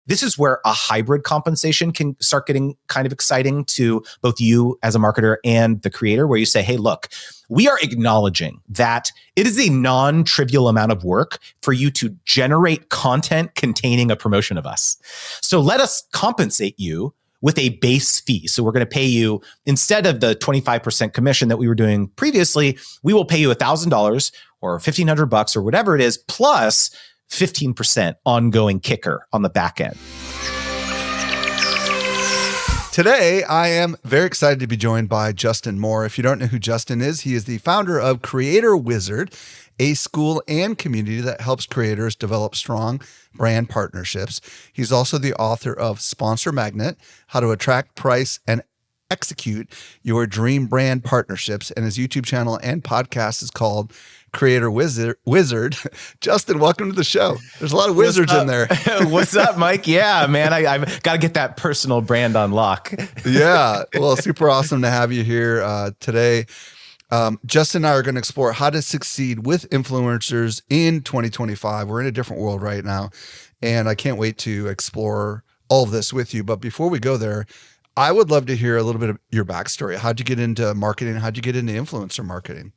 this is where a hybrid compensation can start getting kind of exciting to both you as a marketer and the creator, where you say, hey, look, we are acknowledging that it is a non-trivial amount of work for you to generate content containing a promotion of us. So let us compensate you with a base fee. So we're going to pay you, instead of the 25% commission that we were doing previously, we will pay you $1,000 or $1,500 or whatever it is, plus 15% ongoing kicker on the back end. Today, I am very excited to be joined by Justin Moore. If you don't know who Justin is, he is the founder of Creator Wizard, a school and community that helps creators develop strong brand partnerships. He's also the author of Sponsor Magnet, How to Attract, Price, and Execute Your Dream Brand Partnerships. And his YouTube channel and podcast is called Creator Wizard. Justin, welcome to the show. There's a lot of wizards in there. What's up, Mike? Yeah, man, I've got to get that personal brand on lock. Yeah, well, super awesome to have you here today. Justin and I are going to explore how to succeed with influencers in 2025. We're in a different world right now, and I can't wait to explore all of this with you. But before we go there, I would love to hear a little bit of your backstory. How'd you get into marketing? How'd you get into influencer marketing?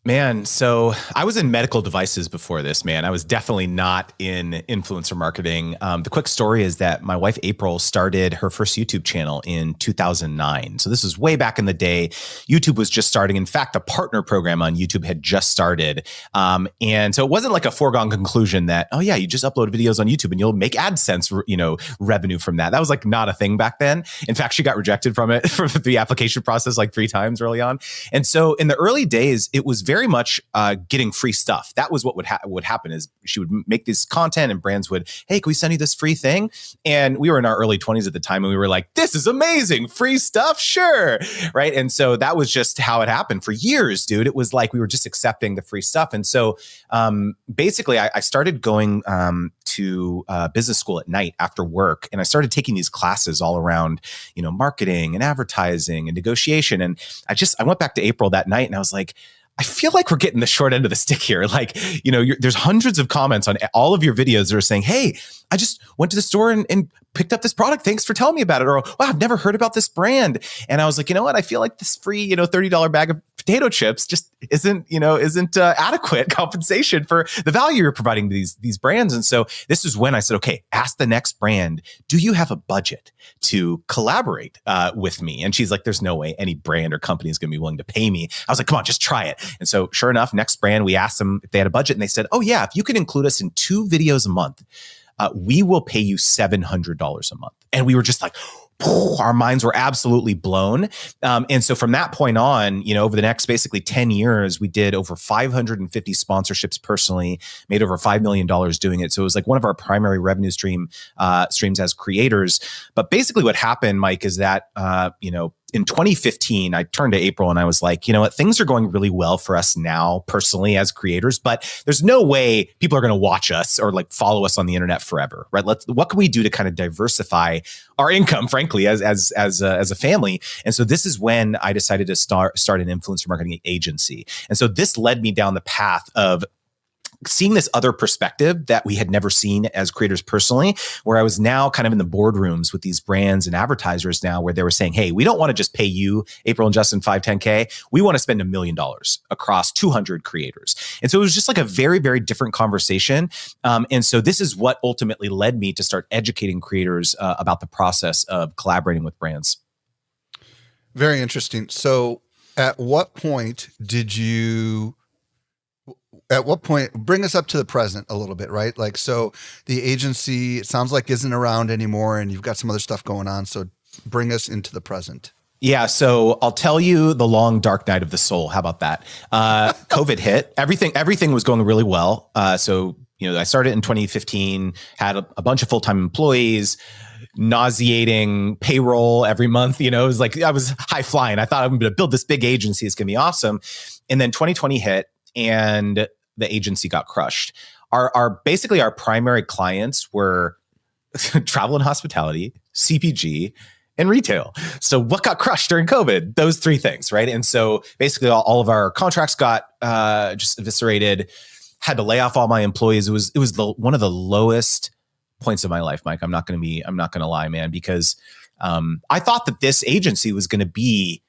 Man, so I was in medical devices before this, man. I was definitely not in influencer marketing. The quick story is that my wife, April, started her first YouTube channel in 2009. So this was way back in the day. YouTube was just starting. In fact, a partner program on YouTube had just started. And so it wasn't like a foregone conclusion that, oh yeah, you just upload videos on YouTube and you'll make AdSense, revenue from that. That was like not a thing back then. In fact, she got rejected from it for the application process like 3 times early on. And so in the early days, it was very much getting free stuff. That was what would happen is she would make this content and brands would, hey, can we send you this free thing? And we were in our early 20s at the time and we were like, this is amazing. Free stuff? Sure. Right. And so that was just how it happened for years, dude. It was like we were just accepting the free stuff. And so basically I started going to business school at night after work. And I started taking these classes all around, marketing and advertising and negotiation. And I went back to April that night and I was like, I feel like we're getting the short end of the stick here. Like, there's hundreds of comments on all of your videos that are saying, hey, I just went to the store and picked up this product. Thanks for telling me about it. Or, wow, I've never heard about this brand. And I was like, you know what? I feel like this free, $30 bag of potato chips just isn't adequate compensation for the value you're providing to these brands. And so this is when I said, okay, ask the next brand, do you have a budget to collaborate with me? And she's like, there's no way any brand or company is going to be willing to pay me. I was like, come on, just try it. And so sure enough, next brand, we asked them if they had a budget and they said, oh yeah, if you could include us in 2 videos a month, we will pay you $700 a month. And we were just like, our minds were absolutely blown. And so from that point on, over the next basically 10 years, we did over 550 sponsorships personally, made over $5 million doing it. So it was like one of our primary revenue streams as creators. But basically what happened, Mike, is that, in 2015, I turned to April and I was like, you know what, things are going really well for us now personally as creators, but there's no way people are going to watch us or like follow us on the internet forever, right? What can we do to kind of diversify our income, frankly, as a family? And so this is when I decided to start an influencer marketing agency. And so this led me down the path of seeing this other perspective that we had never seen as creators personally, where I was now kind of in the boardrooms with these brands and advertisers now where they were saying, hey, we don't want to just pay you, April and Justin, 10K. We want to spend $1 million across 200 creators. And so it was just like a very, very different conversation. And so this is what ultimately led me to start educating creators about the process of collaborating with brands. Very interesting. So at what point bring us up to the present a little bit, right? Like, so the agency, it sounds like isn't around anymore and you've got some other stuff going on. So bring us into the present. Yeah. So I'll tell you the long, dark night of the soul. How about that? COVID hit. Everything was going really well. So, I started in 2015, had a bunch of full-time employees, nauseating payroll every month. It was like, I was high flying. I thought I'm going to build this big agency. It's going to be awesome. And then 2020 hit and the agency got crushed. Basically our primary clients were travel and hospitality, CPG, and retail. So what got crushed during COVID? Those 3 things, right? And so basically all of our contracts got just eviscerated. Had to lay off all my employees. It was one of the lowest points of my life, Mike. I'm not going to lie, man, because I thought that this agency was going to be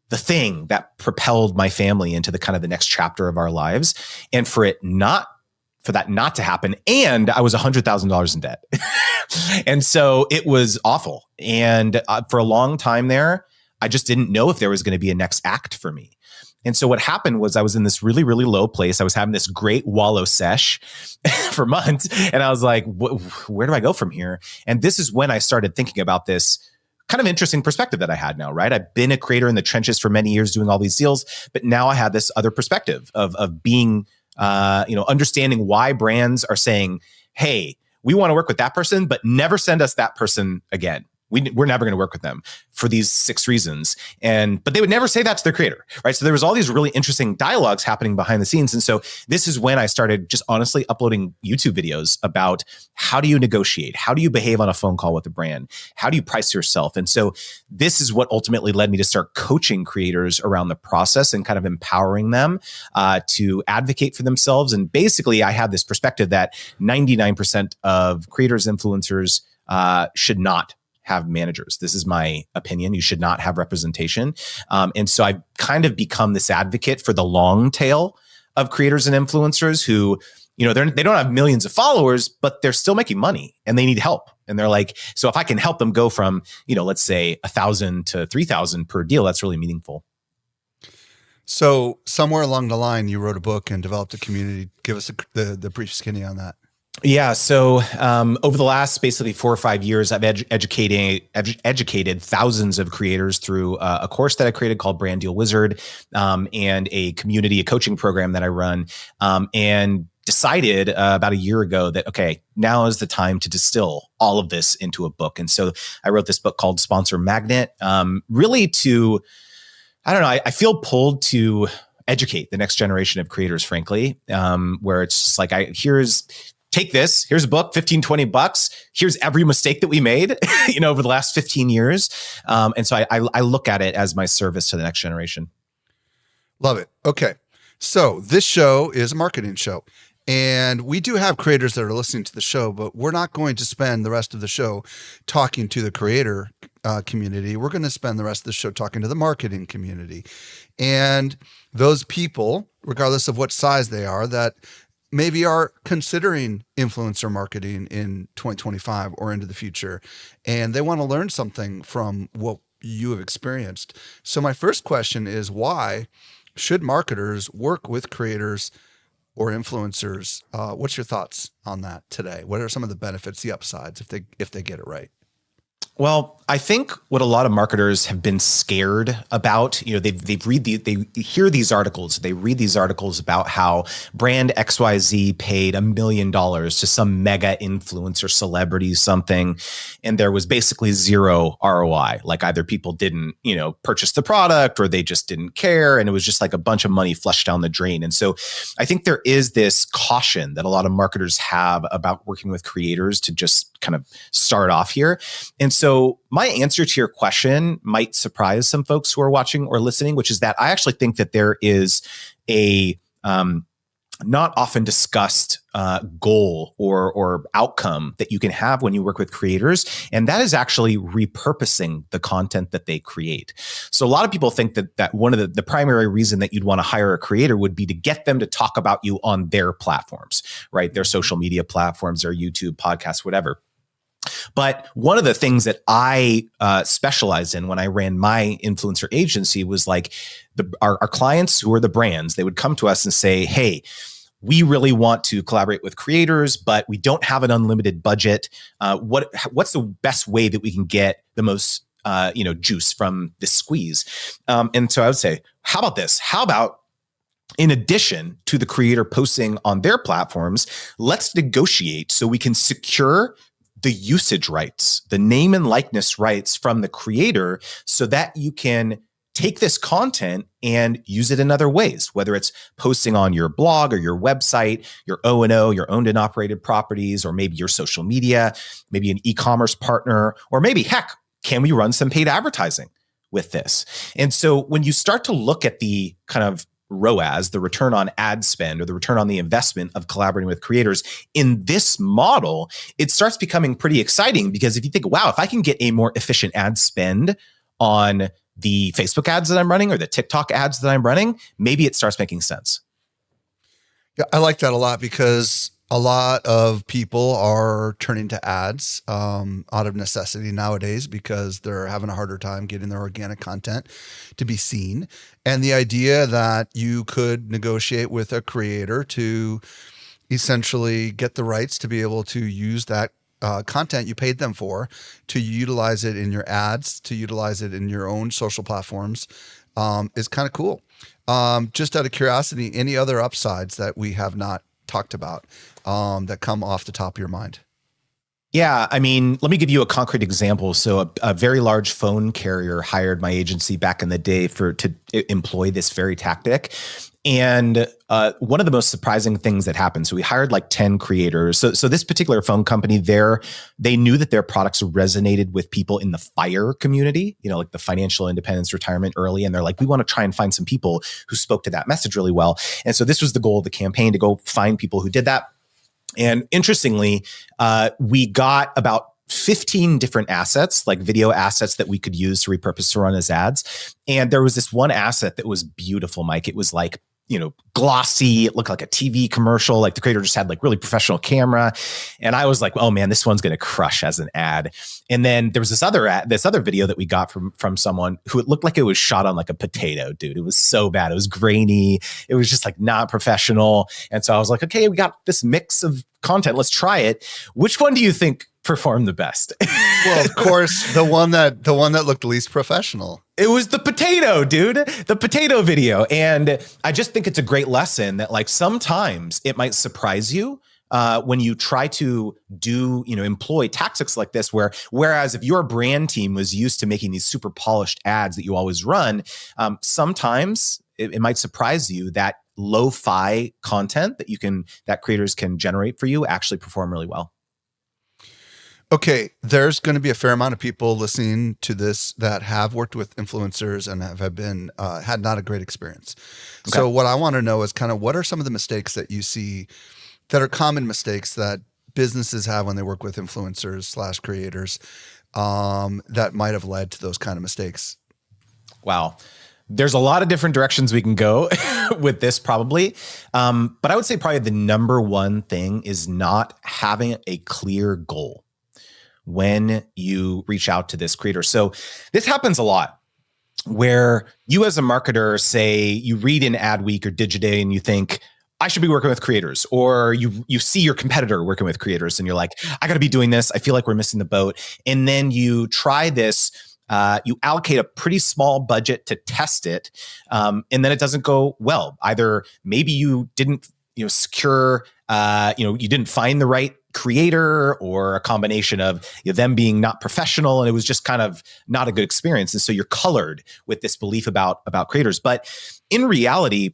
the thing that propelled my family into the kind of the next chapter of our lives. And for that not to happen. And I was $100,000 in debt. And so it was awful. And for a long time there, I just didn't know if there was going to be a next act for me. And so what happened was I was in this really, really low place. I was having this great wallow sesh for months. And I was like, where do I go from here? And this is when I started thinking about this kind of interesting perspective that I had now, right? I've been a creator in the trenches for many years doing all these deals, but now I had this other perspective of being, understanding why brands are saying, hey, we want to work with that person, but never send us that person again. We're never going to work with them for these 6 reasons. But they would never say that to their creator, right? So there was all these really interesting dialogues happening behind the scenes. And so this is when I started just honestly uploading YouTube videos about how do you negotiate? How do you behave on a phone call with a brand? How do you price yourself? And so this is what ultimately led me to start coaching creators around the process and kind of empowering them to advocate for themselves. And basically I had this perspective that 99% of creators, influencers should not have managers. This is my opinion. You should not have representation. And so I've kind of become this advocate for the long tail of creators and influencers who, they don't have millions of followers, but they're still making money and they need help. And they're like, so if I can help them go from, let's say 1,000 to 3,000 per deal, that's really meaningful. So somewhere along the line, you wrote a book and developed a community. Give us the brief skinny on that. Yeah. So over the last basically 4 or 5 years, I've educated thousands of creators through a course that I created called Brand Deal Wizard and a coaching program that I run and decided about a year ago that, okay, now is the time to distill all of this into a book. And so I wrote this book called Sponsor Magnet, really to, I feel pulled to educate the next generation of creators, frankly, where it's just like, take this, here's a book, $15-20. Here's every mistake that we made, over the last 15 years. And so I look at it as my service to the next generation. Love it. Okay. So this show is a marketing show. And we do have creators that are listening to the show, but we're not going to spend the rest of the show talking to the creator community. We're going to spend the rest of the show talking to the marketing community. And those people, regardless of what size they are, that maybe are considering influencer marketing in 2025 or into the future, and they want to learn something from what you have experienced. So my first question is, why should marketers work with creators or influencers? What's your thoughts on that today? What are some of the benefits, the upsides, if they get it right? Well, I think what a lot of marketers have been scared about, they hear these articles, they read these articles about how brand XYZ paid $1 million to some mega influencer celebrity something, and there was basically zero ROI. Like either people didn't, purchase the product or they just didn't care, and it was just like a bunch of money flushed down the drain. And so I think there is this caution that a lot of marketers have about working with creators to just kind of start off here. And so my answer to your question might surprise some folks who are watching or listening, which is that I actually think that there is a not often discussed goal or outcome that you can have when you work with creators. And that is actually repurposing the content that they create. So a lot of people think that one of the primary reason that you'd want to hire a creator would be to get them to talk about you on their platforms, right? Their social media platforms, their YouTube, podcasts, whatever. But one of the things that I specialized in when I ran my influencer agency was like our clients who are the brands, they would come to us and say, hey, we really want to collaborate with creators, but we don't have an unlimited budget. What's the best way that we can get the most juice from this squeeze? And so I would say, how about this? How about in addition to the creator posting on their platforms, let's negotiate so we can secure the usage rights, the name and likeness rights from the creator so that you can take this content and use it in other ways, whether it's posting on your blog or your website, your O&O, your owned and operated properties, or maybe your social media, maybe an e-commerce partner, or maybe, heck, can we run some paid advertising with this? And so when you start to look at the kind of ROAS, the return on ad spend or the return on the investment of collaborating with creators in this model, it starts becoming pretty exciting because if you think, wow, if I can get a more efficient ad spend on the Facebook ads that I'm running or the TikTok ads that I'm running, maybe it starts making sense. Yeah, I like that a lot because a lot of people are turning to ads out of necessity nowadays because they're having a harder time getting their organic content to be seen. And the idea that you could negotiate with a creator to essentially get the rights to be able to use that content you paid them for, to utilize it in your ads, to utilize it in your own social platforms is kind of cool. Just out of curiosity, any other upsides that we have not talked about that come off the top of your mind? Yeah, I mean, let me give you a concrete example. So a very large phone carrier hired my agency back in the day to employ this very tactic. And one of the most surprising things that happened, so we hired like 10 creators. So this particular phone company they knew that their products resonated with people in the FIRE community, like the financial independence, retirement early. And they're like, we want to try and find some people who spoke to that message really well. And so this was the goal of the campaign, to go find people who did that. And interestingly, we got about 15 different assets, like video assets that we could use to repurpose to run as ads. And there was this one asset that was beautiful, Mike. It was like, glossy. It looked like a TV commercial. Like the creator just had like really professional camera. And I was like, oh man, this one's going to crush as an ad. And then there was this other video that we got from someone who it looked like it was shot on like a potato, dude. It was so bad. It was grainy. It was just like not professional. And so I was like, okay, we got this mix of content. Let's try it. Which one do you think performed the best? Well, of course, the one that looked least professional. It was the potato, dude, the potato video. And I just think it's a great lesson that like sometimes it might surprise you when you try to employ tactics like this, whereas if your brand team was used to making these super polished ads that you always run, sometimes it might surprise you that lo-fi content that creators can generate for you actually perform really well. Okay, there's going to be a fair amount of people listening to this that have worked with influencers and have been had not a great experience. Okay. So what I want to know is kind of what are some of the mistakes that you see that are common mistakes that businesses have when they work with influencers / creators that might have led to those kind of mistakes? Wow. There's a lot of different directions we can go with this probably. But I would say probably the number one thing is not having a clear goal when you reach out to this creator. So this happens a lot where you as a marketer, say you read in Adweek or Digiday and you think, I should be working with creators, or you see your competitor working with creators and you're like, I got to be doing this. I feel like we're missing the boat. And then you try this, you allocate a pretty small budget to test it. And then it doesn't go well. Either maybe you didn't secure, you didn't find the right creator, or a combination of them being not professional and it was just kind of not a good experience. And so you're colored with this belief about creators. But in reality,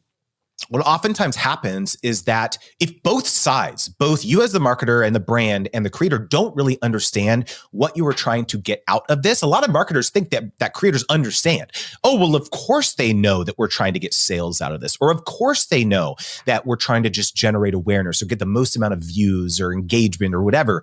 what oftentimes happens is that if both sides, both you as the marketer and the brand and the creator, don't really understand what you are trying to get out of this, a lot of marketers think that creators understand. Oh, well, of course they know that we're trying to get sales out of this. Or of course they know that we're trying to just generate awareness or get the most amount of views or engagement or whatever.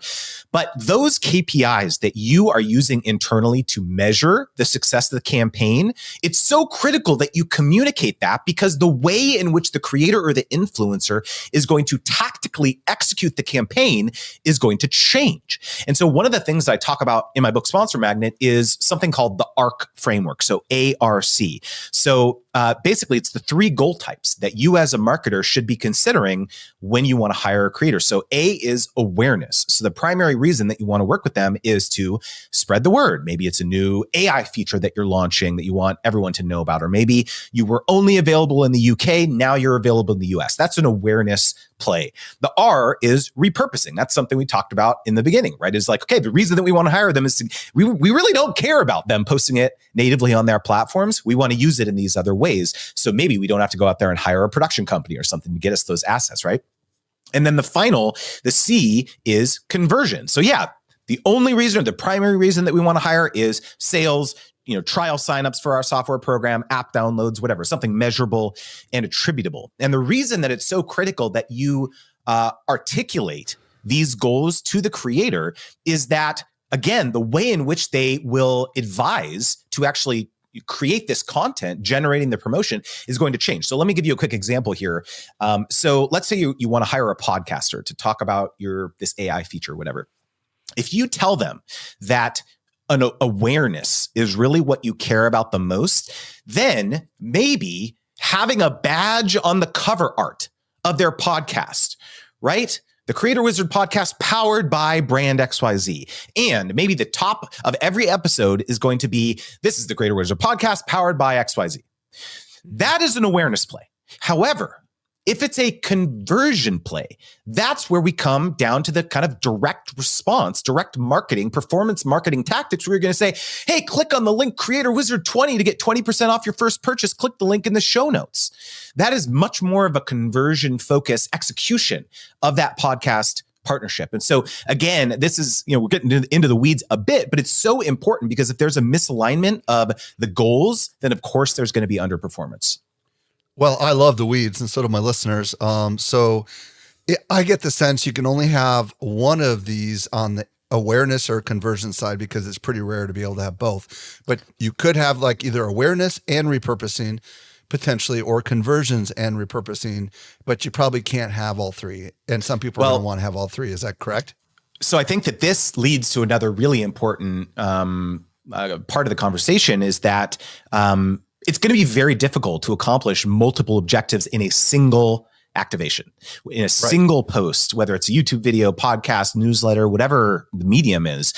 But those KPIs that you are using internally to measure the success of the campaign, it's so critical that you communicate that, because the way in which the creator or the influencer is going to tactically execute the campaign is going to change. And so one of the things that I talk about in my book Sponsor Magnet is something called the ARC framework. So ARC. So basically it's the 3 goal types that you as a marketer should be considering when you want to hire a creator. So A is awareness. So the primary reason that you want to work with them is to spread the word. Maybe it's a new AI feature that you're launching that you want everyone to know about, or maybe you were only available in the UK, now you're available in the US. That's an awareness play. The R is repurposing. That's something we talked about in the beginning, right? Is like, okay, the reason that we want to hire them is we really don't care about them posting it natively on their platforms. We want to use it in these other ways. So maybe we don't have to go out there and hire a production company or something to get us those assets, right? And then the C is conversion. So yeah, the only reason or the primary reason that we want to hire is sales, trial signups for our software program, app downloads, whatever, something measurable and attributable. And the reason that it's so critical that you articulate these goals to the creator is that, again, the way in which they will advise to actually create this content, generating the promotion, is going to change. So let me give you a quick example here. So let's say you want to hire a podcaster to talk about this AI feature, whatever. If you tell them that an awareness is really what you care about the most, then maybe having a badge on the cover art of their podcast, right? The Creator Wizard podcast powered by brand XYZ. And maybe the top of every episode is going to be, this is the Creator Wizard podcast powered by XYZ. That is an awareness play. However, if it's a conversion play, that's where we come down to the kind of direct response, direct marketing, performance marketing tactics, where you're going to say, hey, click on the link Creator Wizard 20 to get 20% off your first purchase. Click the link in the show notes. That is much more of a conversion focused execution of that podcast partnership. And so again, this is, we're getting into the weeds a bit, but it's so important because if there's a misalignment of the goals, then of course there's going to be underperformance. Well, I love the weeds, and so do my listeners. I get the sense you can only have one of these on the awareness or conversion side because it's pretty rare to be able to have both. But you could have like either awareness and repurposing potentially, or conversions and repurposing, but you probably can't have all three. And some people are going to want to have all three. Is that correct? So I think that this leads to another really important part of the conversation is that it's going to be very difficult to accomplish multiple objectives in a single activation, in a single post, whether it's a YouTube video, podcast, newsletter, whatever the medium is.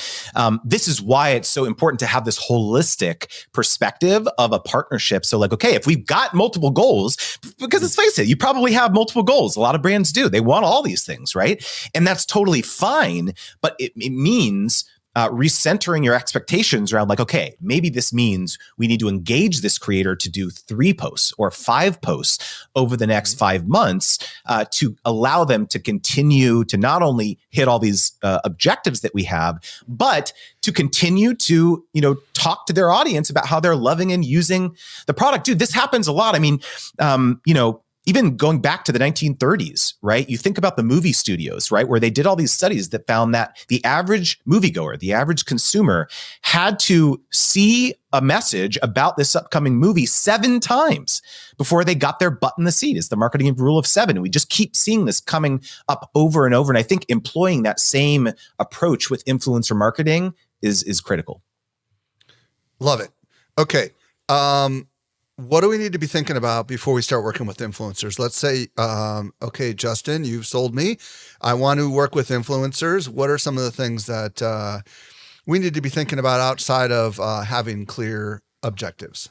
This is why it's so important to have this holistic perspective of a partnership. So like, okay, if we've got multiple goals, because let's face it, you probably have multiple goals. A lot of brands do. They want all these things, right? And that's totally fine, but it means recentering your expectations around like, okay, maybe this means we need to engage this creator to do 3 posts or 5 posts over the next 5 months to allow them to continue to not only hit all these objectives that we have, but to continue to, talk to their audience about how they're loving and using the product. Dude, this happens a lot. I mean, even going back to the 1930s, right? You think about the movie studios, right? Where they did all these studies that found that the average moviegoer, the average consumer had to see a message about this upcoming movie 7 times before they got their butt in the seat. It's the marketing rule of 7. We just keep seeing this coming up over and over. And I think employing that same approach with influencer marketing is critical. Love it. Okay. What do we need to be thinking about before we start working with influencers? Let's say, okay, Justin, you've sold me. I want to work with influencers. What are some of the things that we need to be thinking about outside of having clear objectives?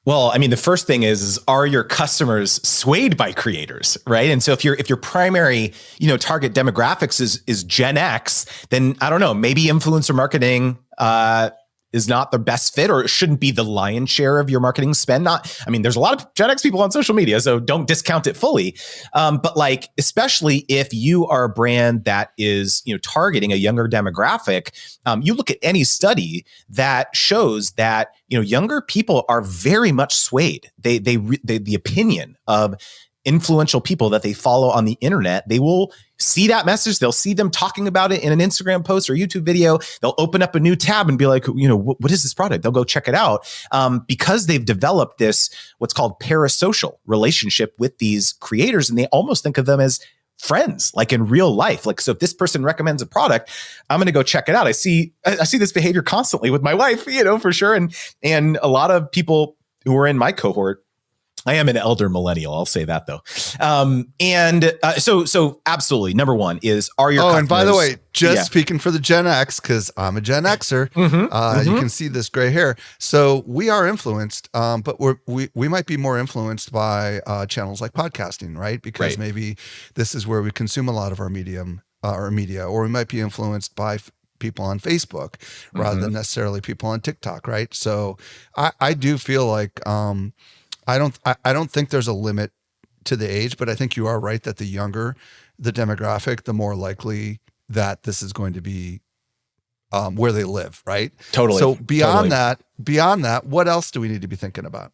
Well, I mean, the first thing is are your customers swayed by creators, right? And so if your primary, target demographics is Gen X, then I don't know, maybe influencer marketing is not the best fit, or it shouldn't be the lion's share of your marketing spend. There's a lot of Gen X people on social media, so don't discount it fully. But like, especially if you are a brand that is, targeting a younger demographic, you look at any study that shows that, younger people are very much swayed. The opinion of influential people that they follow on the internet, they will see that message. They'll see them talking about it in an Instagram post or YouTube video. They'll open up a new tab and be like, what is this product? They'll go check it out because they've developed this, what's called parasocial relationship with these creators. And they almost think of them as friends, like in real life. Like, so if this person recommends a product, I'm going to go check it out. I see this behavior constantly with my wife, for sure. And a lot of people who are in my cohort, I am an elder millennial. I'll say that though. So absolutely. Number one is, are your customers, and by the way, speaking for the Gen X, cause I'm a Gen Xer, you can see this gray hair. So we are influenced, but we might be more influenced by channels like podcasting, right? Because maybe this is where we consume a lot of our media, or we might be influenced by people on Facebook rather than necessarily people on TikTok. Right. So I do feel like, I don't think there's a limit to the age, but I think you are right that the younger the demographic, the more likely that this is going to be where they live, right? Totally. So beyond Totally. that, what else do we need to be thinking about?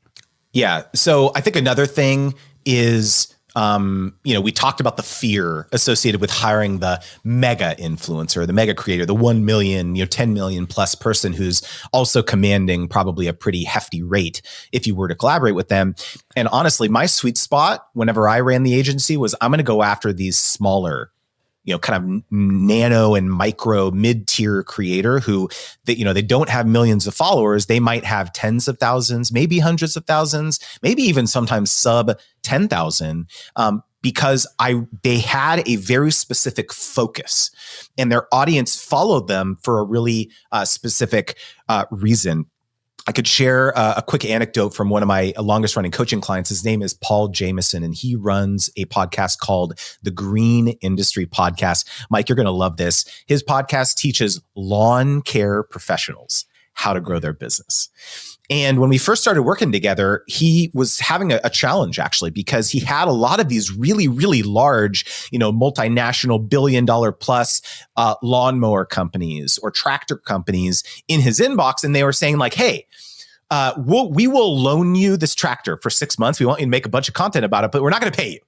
Yeah. So I think another thing is, we talked about the fear associated with hiring the mega influencer, the mega creator, the 1 million, 10 million plus person who's also commanding probably a pretty hefty rate if you were to collaborate with them. And honestly, my sweet spot whenever I ran the agency was I'm going to go after these smaller, kind of nano and micro mid-tier creator who they don't have millions of followers. They might have tens of thousands, maybe hundreds of thousands, maybe even sometimes sub 10,000, because they had a very specific focus and their audience followed them for a really specific reason. I could share a quick anecdote from one of my longest running coaching clients. His name is Paul Jameson, and he runs a podcast called the Green Industry Podcast. Mike, you're going to love this. His podcast teaches lawn care professionals how to grow their business. And when we first started working together, he was having a challenge actually, because he had a lot of these really, really large, multinational $billion plus lawnmower companies or tractor companies in his inbox. And they were saying like, hey, we will loan you this tractor for 6 months. We want you to make a bunch of content about it, but we're not going to pay you.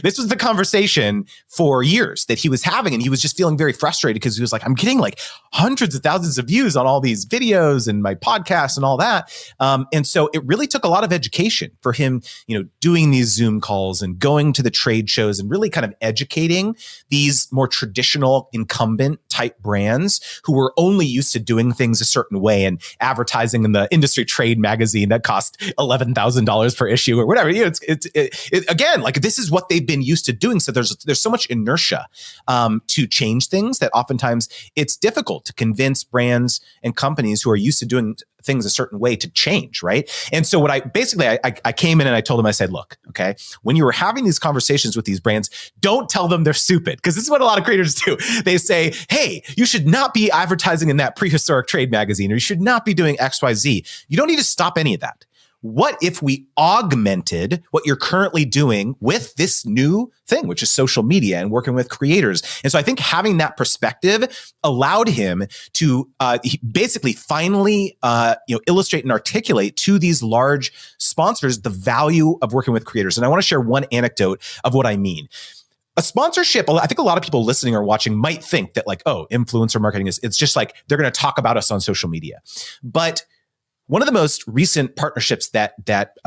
This was the conversation for years that he was having. And he was just feeling very frustrated because he was like, I'm getting like hundreds of thousands of views on all these videos and my podcasts and all that. And so it really took a lot of education for him, doing these Zoom calls and going to the trade shows and really kind of educating these more traditional incumbent type brands who were only used to doing things a certain way and advertising in the industry trade magazine that cost $11,000 per issue or whatever. Again, like this is what they've been used to doing. So there's so much inertia to change things that oftentimes it's difficult to convince brands and companies who are used to doing things a certain way to change, right? And so what I came in and I told him, I said, look, okay, when you were having these conversations with these brands, don't tell them they're stupid, because this is what a lot of creators do. They say, hey, you should not be advertising in that prehistoric trade magazine, or you should not be doing XYZ. You don't need to stop any of that. What if we augmented what you're currently doing with this new thing, which is social media and working with creators? And so I think having that perspective allowed him to basically finally illustrate and articulate to these large sponsors the value of working with creators. And I want to share one anecdote of what I mean. A sponsorship, I think a lot of people listening or watching might think that like, oh, influencer marketing it's just like they're going to talk about us on social media. But one of the most recent partnerships that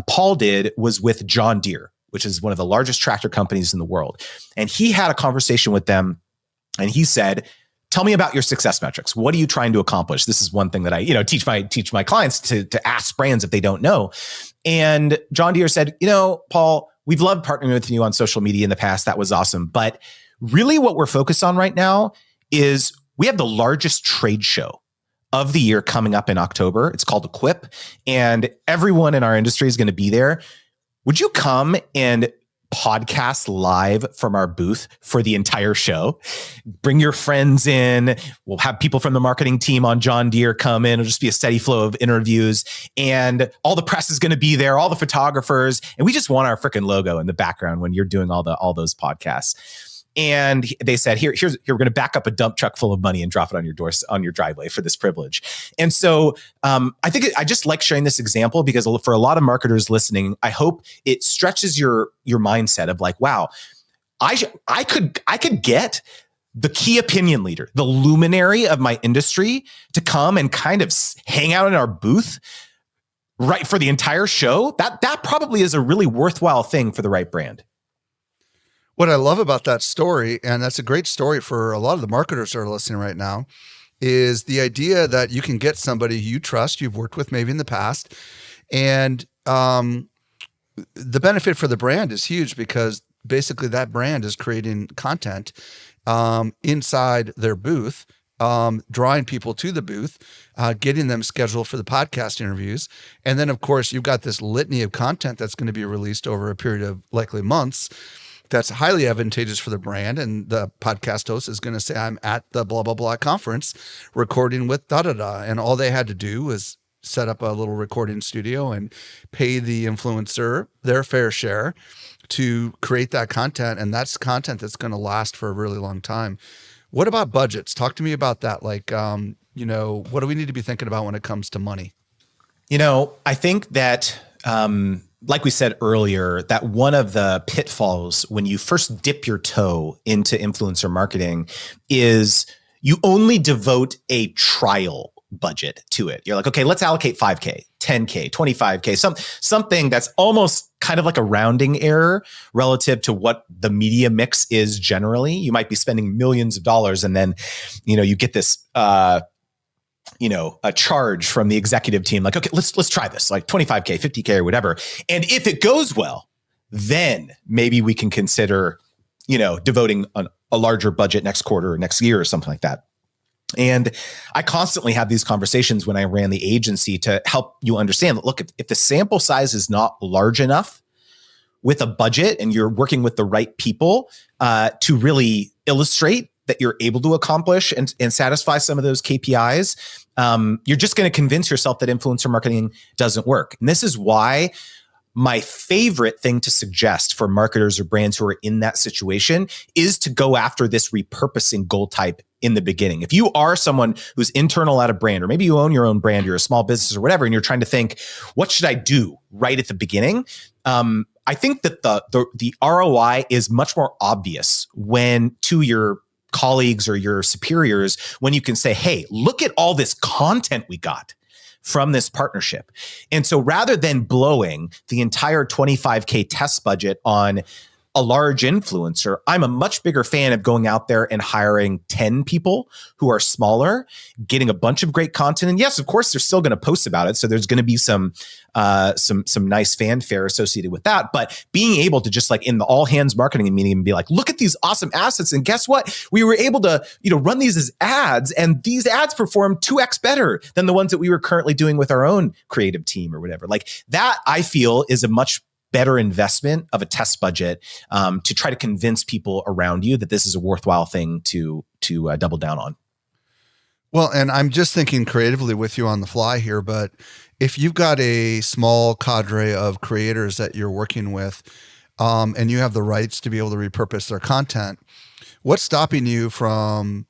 Paul did was with John Deere, which is one of the largest tractor companies in the world. And he had a conversation with them and he said, tell me about your success metrics. What are you trying to accomplish? This is one thing that I, teach my clients to ask brands if they don't know. And John Deere said, Paul, we've loved partnering with you on social media in the past. That was awesome. But really what we're focused on right now is we have the largest trade show of the year coming up in October. It's called Equip, and everyone in our industry is going to be there. Would you come and podcast live from our booth for the entire show? Bring your friends in. We'll have people from the marketing team on John Deere come in. It'll just be a steady flow of interviews, and all the press is going to be there, all the photographers, and we just want our freaking logo in the background when you're doing all those podcasts. And they said, here, we're going to back up a dump truck full of money and drop it on your driveway for this privilege. And so I think I just like sharing this example because for a lot of marketers listening, I hope it stretches your mindset of like, wow, I could get the key opinion leader, the luminary of my industry to come and kind of hang out in our booth right for the entire show. That probably is a really worthwhile thing for the right brand. What I love about that story, and that's a great story for a lot of the marketers that are listening right now, is the idea that you can get somebody you trust, you've worked with maybe in the past, and the benefit for the brand is huge because basically that brand is creating content inside their booth, drawing people to the booth, getting them scheduled for the podcast interviews. And then, of course, you've got this litany of content that's going to be released over a period of likely months. That's highly advantageous for the brand. And the podcast host is going to say, I'm at the blah, blah, blah conference recording with da, da, da. And all they had to do was set up a little recording studio and pay the influencer their fair share to create that content. And that's content that's going to last for a really long time. What about budgets? Talk to me about that. Like, what do we need to be thinking about when it comes to money? I think that, like we said earlier, that one of the pitfalls when you first dip your toe into influencer marketing is you only devote a trial budget to it. You're like, okay, let's allocate 5K, 10K, 25K, something that's almost kind of like a rounding error relative to what the media mix is generally. You might be spending millions of dollars and then, you get this, a charge from the executive team, like, okay, let's try this, like 25K, 50K or whatever. And if it goes well, then maybe we can consider, devoting a larger budget next quarter or next year or something like that. And I constantly have these conversations when I ran the agency to help you understand that, look, if the sample size is not large enough with a budget and you're working with the right people to really illustrate that you're able to accomplish and satisfy some of those KPIs, you're just going to convince yourself that influencer marketing doesn't work. And this is why my favorite thing to suggest for marketers or brands who are in that situation is to go after this repurposing goal type in the beginning. If you are someone who's internal at a brand, or maybe you own your own brand, you're a small business or whatever, and you're trying to think, what should I do right at the beginning? I think that the ROI is much more obvious when to your colleagues or your superiors, when you can say, hey, look at all this content we got from this partnership. And so rather than blowing the entire 25K test budget on a large influencer, I'm a much bigger fan of going out there and hiring 10 people who are smaller, getting a bunch of great content. And yes, of course, they're still going to post about it. So there's going to be some nice fanfare associated with that. But being able to just like in the all hands marketing meeting and be like, look at these awesome assets. And guess what? We were able to, run these as ads, and these ads perform 2x better than the ones that we were currently doing with our own creative team or whatever. Like that, I feel, is a much better investment of a test budget to try to convince people around you that this is a worthwhile thing to double down on. Well, and I'm just thinking creatively with you on the fly here, but if you've got a small cadre of creators that you're working with, and you have the rights to be able to repurpose their content, what's stopping you from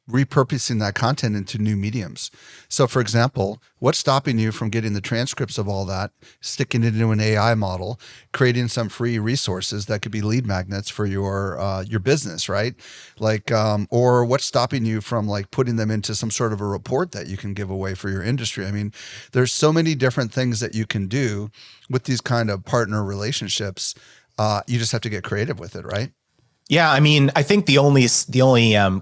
repurposing that content into new mediums? So for example, what's stopping you from getting the transcripts of all that, sticking it into an AI model, creating some free resources that could be lead magnets for your business, right? Like, or what's stopping you from like putting them into some sort of a report that you can give away for your industry? I mean, there's so many different things that you can do with these kind of partner relationships. You just have to get creative with it, right? Yeah, I mean, I think the only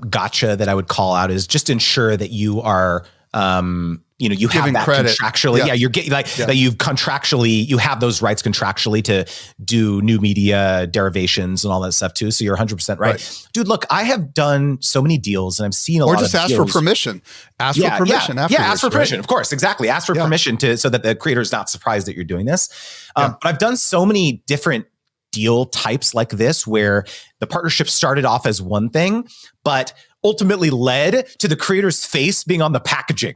gotcha that I would call out is just ensure that you are, you have that credit contractually. Yeah, you're getting that you have those rights contractually to do new media derivations and all that stuff too. So you're 100% right. Dude, look, I have done so many deals and I've seen a lot of deals. Or just ask for permission. Ask for permission afterwards. Yeah, ask for permission. Of course, exactly. Ask for permission so that the creator is not surprised that you're doing this. But I've done so many different deal types like this where the partnership started off as one thing, but ultimately led to the creator's face being on the packaging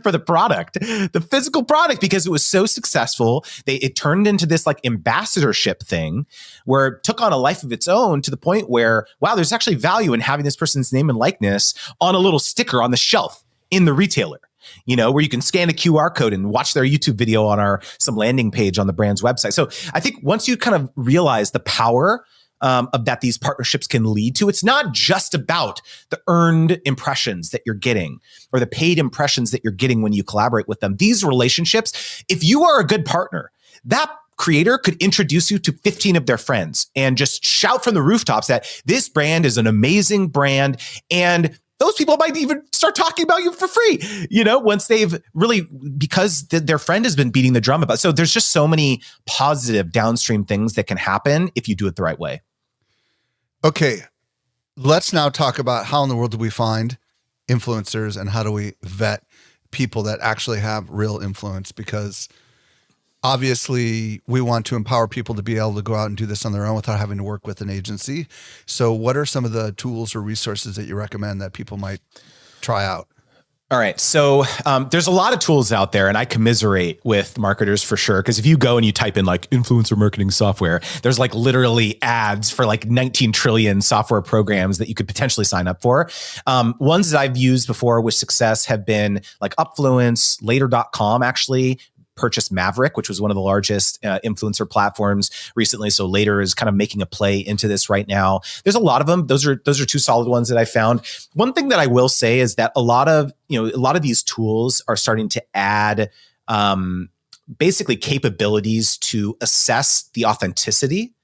for the product, the physical product, because it was so successful. It turned into this like ambassadorship thing where it took on a life of its own to the point where, wow, there's actually value in having this person's name and likeness on a little sticker on the shelf in the retailer. Where you can scan a QR code and watch their YouTube video on some landing page on the brand's website. So I think once you kind of realize the power of that these partnerships can lead to, it's not just about the earned impressions that you're getting or the paid impressions that you're getting when you collaborate with them. These relationships, if you are a good partner, that creator could introduce you to 15 of their friends and just shout from the rooftops that this brand is an amazing brand, and those people might even start talking about you for free, once they've really, because their friend has been beating the drum about. So there's just so many positive downstream things that can happen if you do it the right way. Okay. Let's now talk about how in the world do we find influencers and how do we vet people that actually have real influence? Because obviously we want to empower people to be able to go out and do this on their own without having to work with an agency. So what are some of the tools or resources that you recommend that people might try out? All right. So there's a lot of tools out there, and I commiserate with marketers for sure. Because if you go and you type in like influencer marketing software, there's like literally ads for like 19 trillion software programs that you could potentially sign up for. Ones that I've used before with success have been like Upfluence, Later.com actually purchased Maverick, which was one of the largest influencer platforms recently. So Later is kind of making a play into this right now. There's a lot of them. Those are two solid ones that I found. One thing that I will say is that a lot of these tools are starting to add basically capabilities to assess the authenticity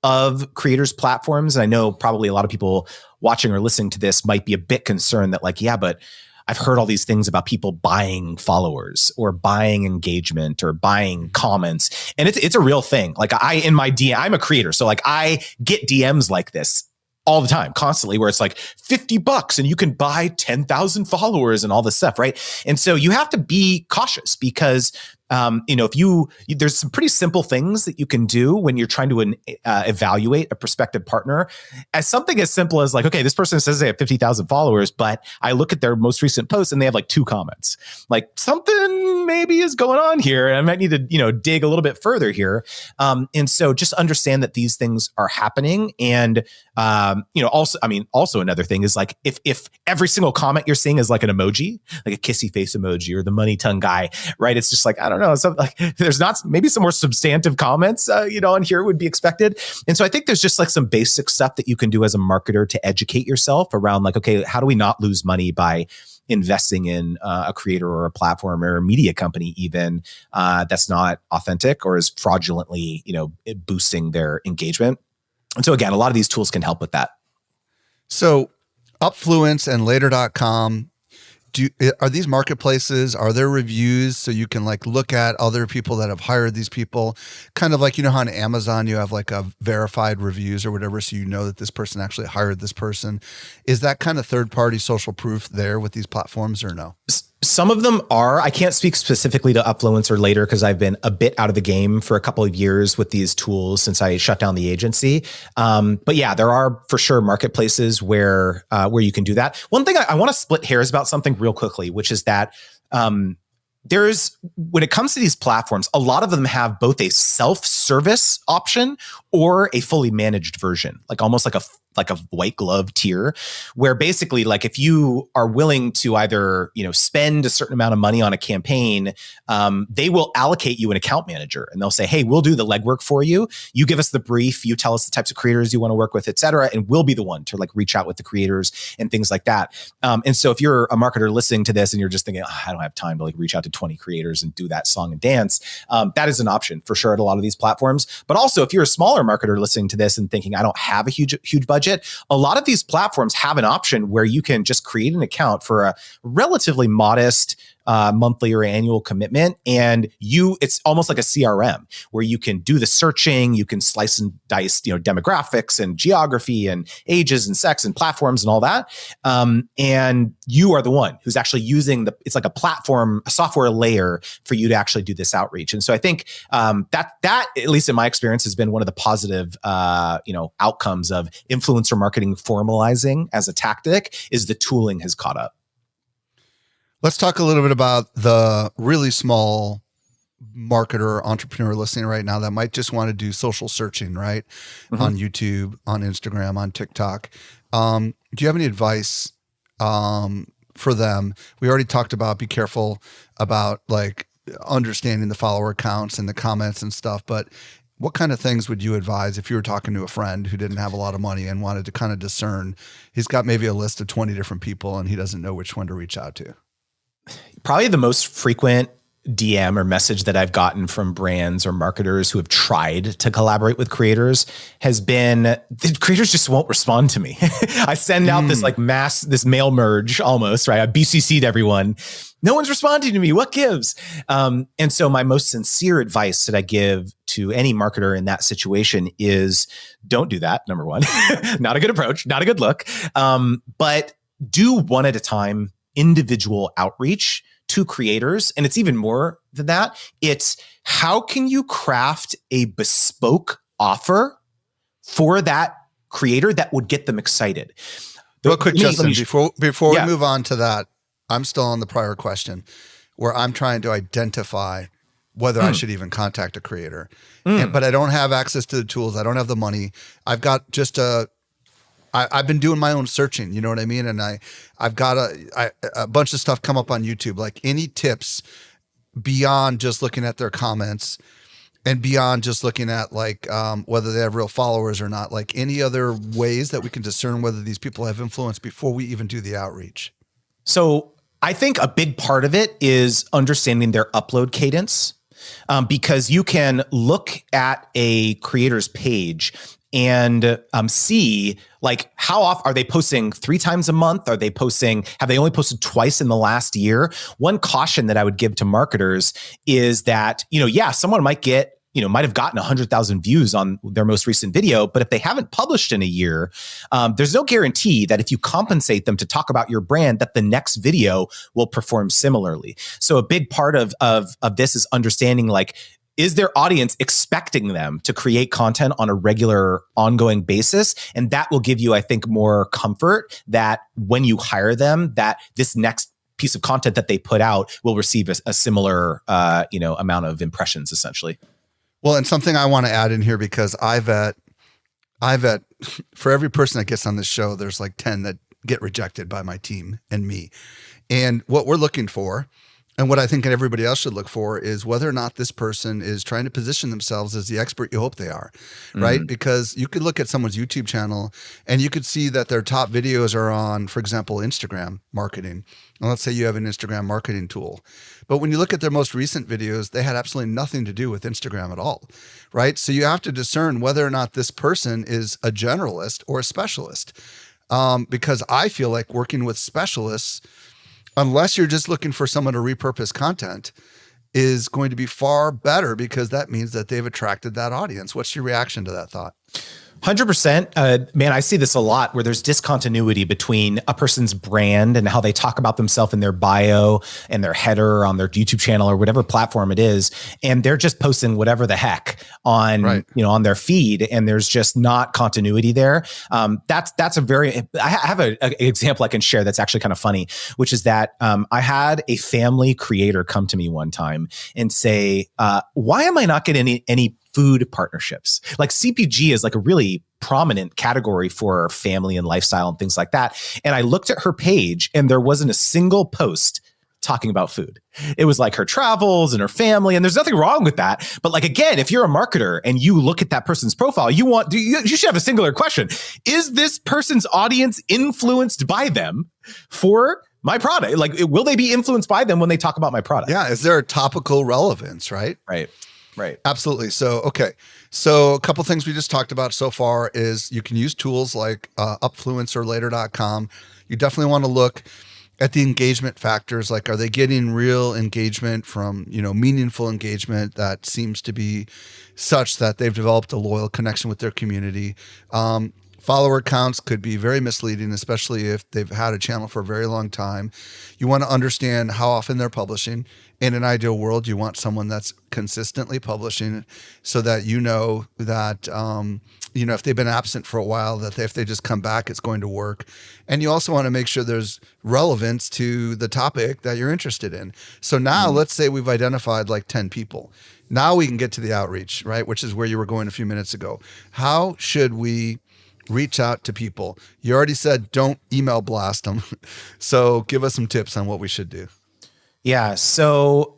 of creators' platforms. And I know probably a lot of people watching or listening to this might be a bit concerned that like, yeah, but I've heard all these things about people buying followers or buying engagement or buying comments. And it's a real thing. Like in my DM, I'm a creator. So like I get DMs like this all the time, constantly, where it's like $50 and you can buy 10,000 followers and all this stuff. Right. And so you have to be cautious because if there's some pretty simple things that you can do when you're trying to evaluate a prospective partner, as something as simple as like, okay, this person says they have 50,000 followers, but I look at their most recent post and they have like 2 comments. Like something maybe is going on here, and I might need to dig a little bit further here. And so just understand that these things are happening. And also another thing is like if every single comment you're seeing is like an emoji, like a kissy face emoji or the money tongue guy, right? It's just like, I don't know. So like there's not maybe some more substantive comments, on here would be expected. And so I think there's just like some basic stuff that you can do as a marketer to educate yourself around like, okay, how do we not lose money by investing in a creator or a platform or a media company even that's not authentic or is fraudulently, boosting their engagement. And so again, a lot of these tools can help with that. So Upfluence and Later.com, are these marketplaces? Are there reviews so you can like look at other people that have hired these people? Kind of like, how on Amazon you have like a verified reviews or whatever, so you know that this person actually hired this person. Is that kind of third-party social proof there with these platforms or no? Some of them are. I can't speak specifically to Upfluence or Later because I've been a bit out of the game for a couple of years with these tools since I shut down the agency. But yeah, there are for sure marketplaces where you can do that. One thing I want to split hairs about something real quickly, which is that when it comes to these platforms, a lot of them have both a self-service option or a fully managed version, like almost like a white glove tier, where basically like if you are willing to either, spend a certain amount of money on a campaign, they will allocate you an account manager and they'll say, hey, we'll do the legwork for you. You give us the brief, you tell us the types of creators you want to work with, et cetera. And we'll be the one to like reach out with the creators and things like that. And so if you're a marketer listening to this and you're just thinking, I don't have time to like reach out to 20 creators and do that song and dance, that is an option for sure at a lot of these platforms. But also if you're a smaller marketer listening to this and thinking, I don't have a huge budget, a lot of these platforms have an option where you can just create an account for a relatively modest monthly or annual commitment. And it's almost like a CRM where you can do the searching, you can slice and dice, demographics and geography and ages and sex and platforms and all that. And you are the one who's actually using it's like a software layer for you to actually do this outreach. And so I think that at least in my experience has been one of the positive, outcomes of influencer marketing formalizing as a tactic is the tooling has caught up. Let's talk a little bit about the really small marketer or entrepreneur listening right now that might just want to do social searching, right? Mm-hmm. On YouTube, on Instagram, on TikTok. Do you have any advice for them? We already talked about be careful about like understanding the follower counts and the comments and stuff, but what kind of things would you advise if you were talking to a friend who didn't have a lot of money and wanted to kind of discern? He's got maybe a list of 20 different people and he doesn't know which one to reach out to. Probably the most frequent DM or message that I've gotten from brands or marketers who have tried to collaborate with creators has been the creators just won't respond to me. I send out this like this mail merge almost, right? I BCC'd everyone. No one's responding to me. What gives? And so my most sincere advice that I give to any marketer in that situation is don't do that. Number one, not a good approach, not a good look. But do one at a time individual outreach to creators. And it's even more than that. It's how can you craft a bespoke offer for that creator that would get them excited? Real quick, Justin, before we move on to that, I'm still on the prior question where I'm trying to identify whether I should even contact a creator. But I don't have access to the tools. I don't have the money. I've got just I've been doing my own searching, you know what I mean? And I've got a bunch of stuff come up on YouTube, like any tips beyond just looking at their comments and beyond just looking at like whether they have real followers or not, like any other ways that we can discern whether these people have influence before we even do the outreach. So I think a big part of it is understanding their upload cadence, because you can look at a creator's page and see like how often are they posting 3 times a month? Have they only posted twice in the last year? One caution that I would give to marketers is that, someone might have gotten 100,000 views on their most recent video, but if they haven't published in a year, there's no guarantee that if you compensate them to talk about your brand, that the next video will perform similarly. So a big part of this is understanding like, is their audience expecting them to create content on a regular, ongoing basis? And that will give you, I think, more comfort that when you hire them, that this next piece of content that they put out will receive a similar, amount of impressions, essentially. Well, and something I want to add in here, because I've for every person that gets on this show, there's like 10 that get rejected by my team and me. And what we're looking for, and what I think everybody else should look for, is whether or not this person is trying to position themselves as the expert you hope they are, right? Because you could look at someone's YouTube channel and you could see that their top videos are on, for example, Instagram marketing. And let's say you have an Instagram marketing tool. But when you look at their most recent videos, they had absolutely nothing to do with Instagram at all, right? So you have to discern whether or not this person is a generalist or a specialist. Because I feel like working with specialists, unless you're just looking for someone to repurpose content, is going to be far better, because that means that they've attracted that audience. What's your reaction to that thought? 100%. Man, I see this a lot where there's discontinuity between a person's brand and how they talk about themselves in their bio and their header on their YouTube channel or whatever platform it is. And they're just posting whatever the heck on, on their feed. And there's just not continuity there. That's a very, I have an example I can share that's actually kind of funny, which is that I had a family creator come to me one time and say, why am I not getting any food partnerships? Like CPG is like a really prominent category for family and lifestyle and things like that. And I looked at her page and there wasn't a single post talking about food. It was like her travels and her family, and there's nothing wrong with that. But like, again, if you're a marketer and you look at that person's profile, you should have a singular question. Is this person's audience influenced by them for my product? Like, will they be influenced by them when they talk about my product? Yeah. Is there a topical relevance, right? Right. Absolutely. So, okay. So a couple things we just talked about so far is you can use tools like upfluencerlater.com. You definitely want to look at the engagement factors. Like, are they getting real engagement from, meaningful engagement that seems to be such that they've developed a loyal connection with their community? Follower counts could be very misleading, especially if they've had a channel for a very long time. You want to understand how often they're publishing. In an ideal world, you want someone that's consistently publishing, so that that, if they've been absent for a while, that if they just come back, it's going to work. And you also want to make sure there's relevance to the topic that you're interested in. So now let's say we've identified like 10 people. Now we can get to the outreach, right? Which is where you were going a few minutes ago. How should we reach out to people? You already said don't email blast them. So give us some tips on what we should do. Yeah. So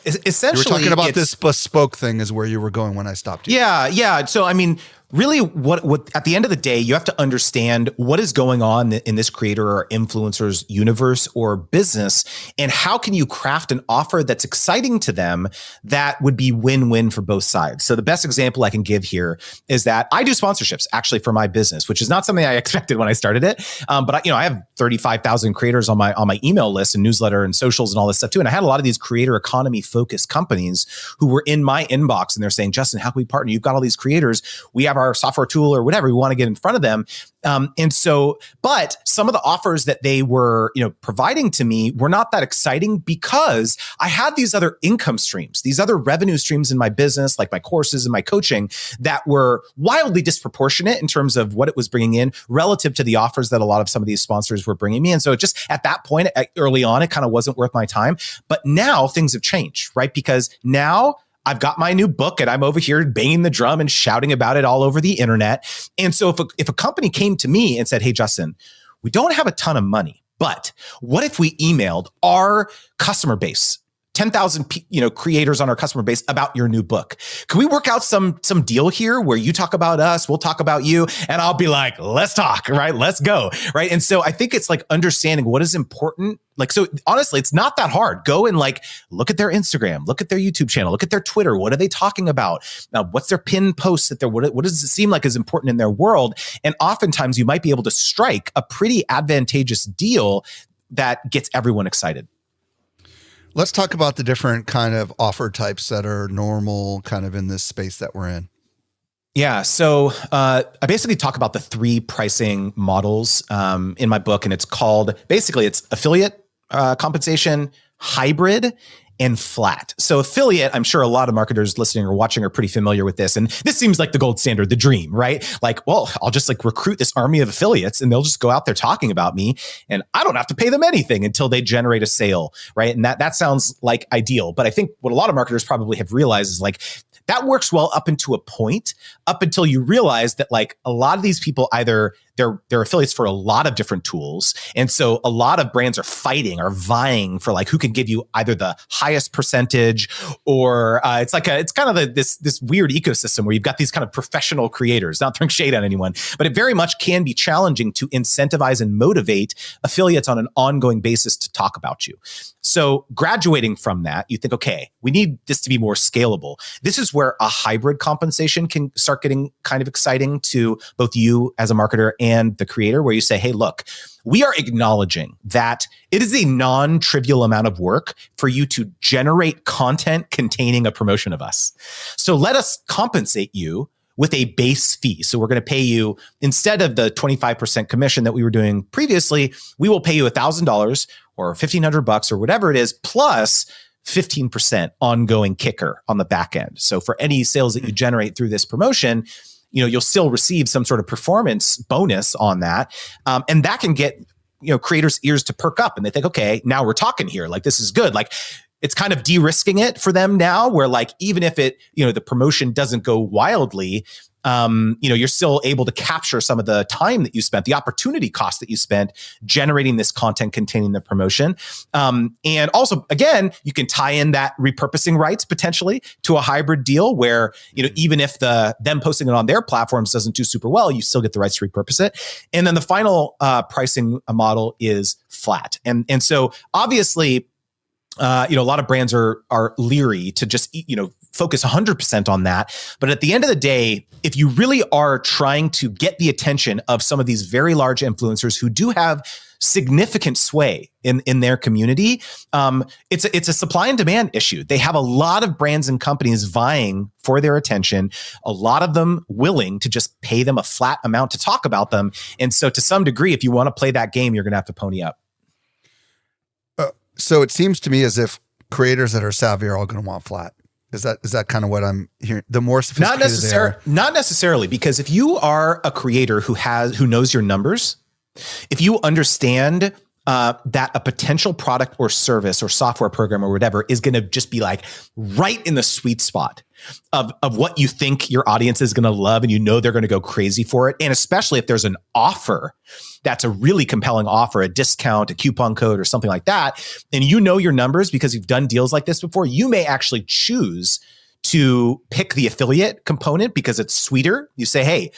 essentially, you were talking about this bespoke thing is where you were going when I stopped you. Yeah. So, I mean, really what at the end of the day, you have to understand what is going on in this creator or influencer's universe or business, and how can you craft an offer that's exciting to them that would be win-win for both sides. So the best example I can give here is that I do sponsorships actually for my business, which is not something I expected when I started it. But I have 35,000 creators on my email list and newsletter and socials and all this stuff too. And I had a lot of these creator economy focused companies who were in my inbox and they're saying, Justin, how can we partner? You've got all these creators. We have have our software tool or whatever. We want to get in front of them. But some of the offers that they were, providing to me were not that exciting because I had these other income streams, these other revenue streams in my business, like my courses and my coaching, that were wildly disproportionate in terms of what it was bringing in relative to the offers that a lot of some of these sponsors were bringing me. And so just at that point, early on, it kind of wasn't worth my time. But now things have changed, right? Because now I've got my new book and I'm over here banging the drum and shouting about it all over the internet. And so if a company came to me and said, hey, Justin, we don't have a ton of money, but what if we emailed our customer base, 10,000 creators on our customer base about your new book? Can we work out some deal here where you talk about us, we'll talk about you, and I'll be like, let's talk, right? Let's go, right? And so I think it's like understanding what is important. Like, so honestly, it's not that hard. Go and like, look at their Instagram, look at their YouTube channel, look at their Twitter. What are they talking about? Now, what's their pinned posts that what does it seem like is important in their world? And oftentimes you might be able to strike a pretty advantageous deal that gets everyone excited. Let's talk about the different kind of offer types that are normal kind of in this space that we're in. Yeah. So I basically talk about the 3 pricing models in my book, and it's affiliate compensation, hybrid, and flat. So affiliate, I'm sure a lot of marketers listening or watching are pretty familiar with this. And this seems like the gold standard, the dream, right? Like, well, I'll just like recruit this army of affiliates and they'll just go out there talking about me and I don't have to pay them anything until they generate a sale, right? And that sounds like ideal. But I think what a lot of marketers probably have realized is like, that works well up into a point, up until you realize that like a lot of these people either they're affiliates for a lot of different tools. And so a lot of brands are vying for like who can give you either the highest percentage or it's kind of this weird ecosystem where you've got these kind of professional creators, not throwing shade on anyone, but it very much can be challenging to incentivize and motivate affiliates on an ongoing basis to talk about you. So graduating from that, you think, okay, we need this to be more scalable. This is where a hybrid compensation can start getting kind of exciting to both you as a marketer and the creator, where you say, hey, look, we are acknowledging that it is a non-trivial amount of work for you to generate content containing a promotion of us. So let us compensate you with a base fee. So we're going to pay you, instead of the 25% commission that we were doing previously, we will pay you $1,000 or $1,500 or whatever it is, plus 15% ongoing kicker on the back end. So for any sales that you generate through this promotion, you'll still receive some sort of performance bonus on that. And that can get, creators' ears to perk up and they think, okay, now we're talking here. Like, this is good. Like, it's kind of de-risking it for them now, where like, even if it, the promotion doesn't go wildly, you're still able to capture some of the time that you spent, the opportunity cost that you spent generating this content containing the promotion. And also, again, you can tie in that repurposing rights potentially to a hybrid deal where, even if them posting it on their platforms doesn't do super well, you still get the rights to repurpose it. And then the final pricing model is flat. And so obviously, a lot of brands are leery to just, focus 100% on that. But at the end of the day, if you really are trying to get the attention of some of these very large influencers who do have significant sway in their community, it's a supply and demand issue. They have a lot of brands and companies vying for their attention, a lot of them willing to just pay them a flat amount to talk about them. And so to some degree, if you want to play that game, you're going to have to pony up. So it seems to me as if creators that are savvy are all going to want flat. Is that kind of what I'm hearing? The more sophisticated not necessarily, because if you are a creator who knows your numbers, if you understand that a potential product or service or software program or whatever is going to just be like right in the sweet spot of what you think your audience is going to love, and they're going to go crazy for it. And especially if there's an offer that's a really compelling offer, a discount, a coupon code or something like that, and your numbers because you've done deals like this before, you may actually choose to pick the affiliate component because it's sweeter. You say, hey,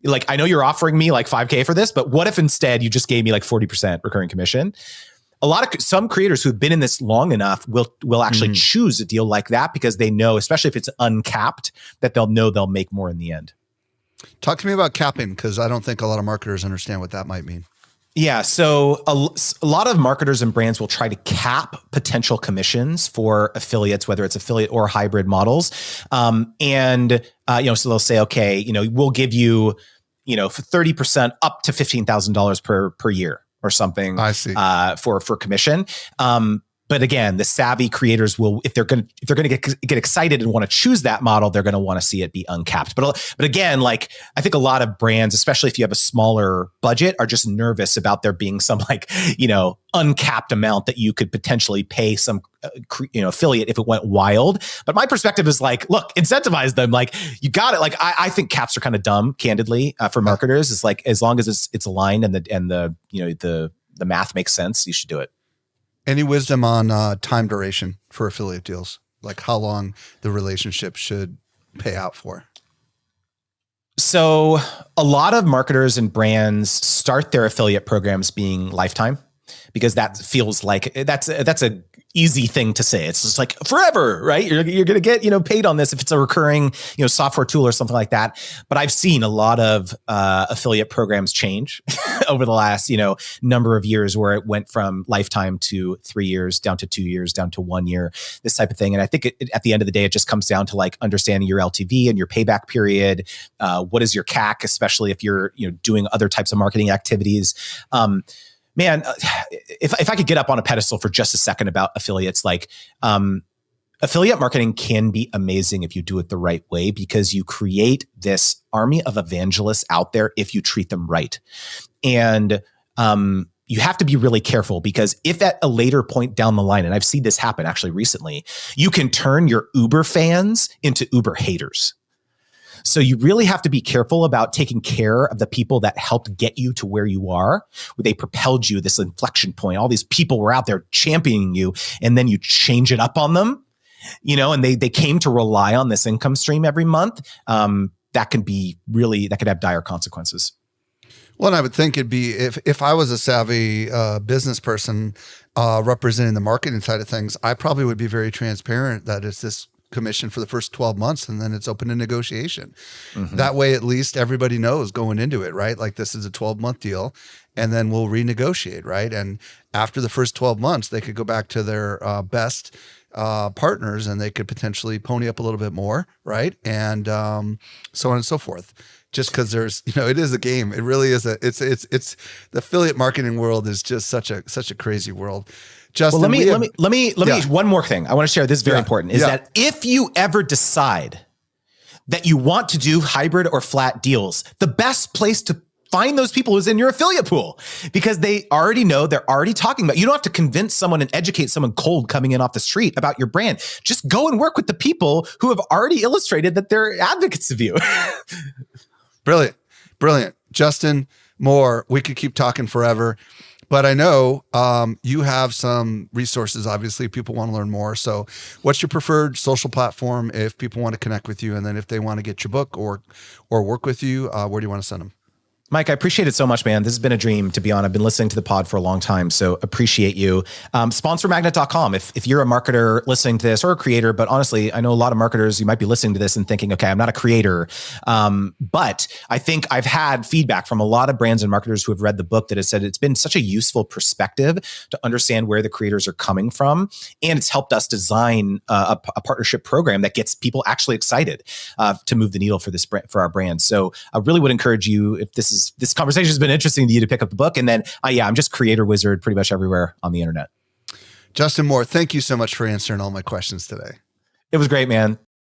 like, I know you're offering me like $5,000 for this, but what if instead you just gave me like 40% recurring commission? Some creators who've been in this long enough will actually choose a deal like that because they know, especially if it's uncapped, that they'll make more in the end. Talk to me about capping, because I don't think a lot of marketers understand what that might mean. Yeah. So a lot of marketers and brands will try to cap potential commissions for affiliates, whether it's affiliate or hybrid models. So they'll say, okay, we'll give you, for 30% up to $15,000 per year or something. I see. For commission. But again, the savvy creators will, if they're going to get excited and want to choose that model, they're going to want to see it be uncapped. But again, like I think a lot of brands, especially if you have a smaller budget, are just nervous about there being some uncapped amount that you could potentially pay some affiliate if it went wild. But my perspective is like, look, incentivize them. Like you got it. Like I think caps are kind of dumb, candidly, for marketers. It's like as long as it's aligned and the math makes sense, you should do it. Any wisdom on time duration for affiliate deals? Like how long the relationship should pay out for? So a lot of marketers and brands start their affiliate programs being lifetime because that feels like that's a easy thing to say. It's just like forever, right? You're going to get, paid on this if it's a recurring, software tool or something like that. But I've seen a lot of affiliate programs change over the last, number of years where it went from lifetime to 3 years down to 2 years, down to 1 year, this type of thing. And I think at the end of the day, it just comes down to like understanding your LTV and your payback period. What is your CAC, especially if you're, doing other types of marketing activities. Man, if I could get up on a pedestal for just a second about affiliates, affiliate marketing can be amazing if you do it the right way because you create this army of evangelists out there if you treat them right. And you have to be really careful because if at a later point down the line, and I've seen this happen actually recently, you can turn your Uber fans into Uber haters. So you really have to be careful about taking care of the people that helped get you to where you are, where they propelled you this inflection point. All these people were out there championing you, and then you change it up on them, and they came to rely on this income stream every month. That could have dire consequences. Well, and I would think it'd be if I was a savvy business person representing the marketing side of things, I probably would be very transparent that it's this commission for the first 12 months and then it's open to negotiation. Mm-hmm. That way, at least everybody knows going into it, right? Like this is a 12-month deal and then we'll renegotiate, right? And after the first 12 months, they could go back to their best partners and they could potentially pony up a little bit more, right? And so on and so forth. Just because there's, it is a game. It really is it's the affiliate marketing world is just such a crazy world. Justin, well, let me one more thing I want to share. This is very important is that if you ever decide that you want to do hybrid or flat deals, the best place to find those people is in your affiliate pool because they already know, they're already talking about, you don't have to convince someone and educate someone cold coming in off the street about your brand. Just go and work with the people who have already illustrated that they're advocates of you. Brilliant. Justin Moore, we could keep talking forever. But I know you have some resources, obviously, if people want to learn more. So what's your preferred social platform if people want to connect with you? And then if they want to get your book or work with you, where do you want to send them? Mike, I appreciate it so much, man. This has been a dream to be on. I've been listening to the pod for a long time, so appreciate you. Sponsormagnet.com. If you're a marketer listening to this or a creator, but honestly, I know a lot of marketers, you might be listening to this and thinking, okay, I'm not a creator. But I think I've had feedback from a lot of brands and marketers who have read the book that has said it's been such a useful perspective to understand where the creators are coming from. And it's helped us design a partnership program that gets people actually excited to move the needle for our brand. So I really would encourage you, if this conversation has been interesting to you, to pick up the book. And then, I'm just Creator Wizard pretty much everywhere on the internet. Justin Moore, thank you so much for answering all my questions today. It was great, man.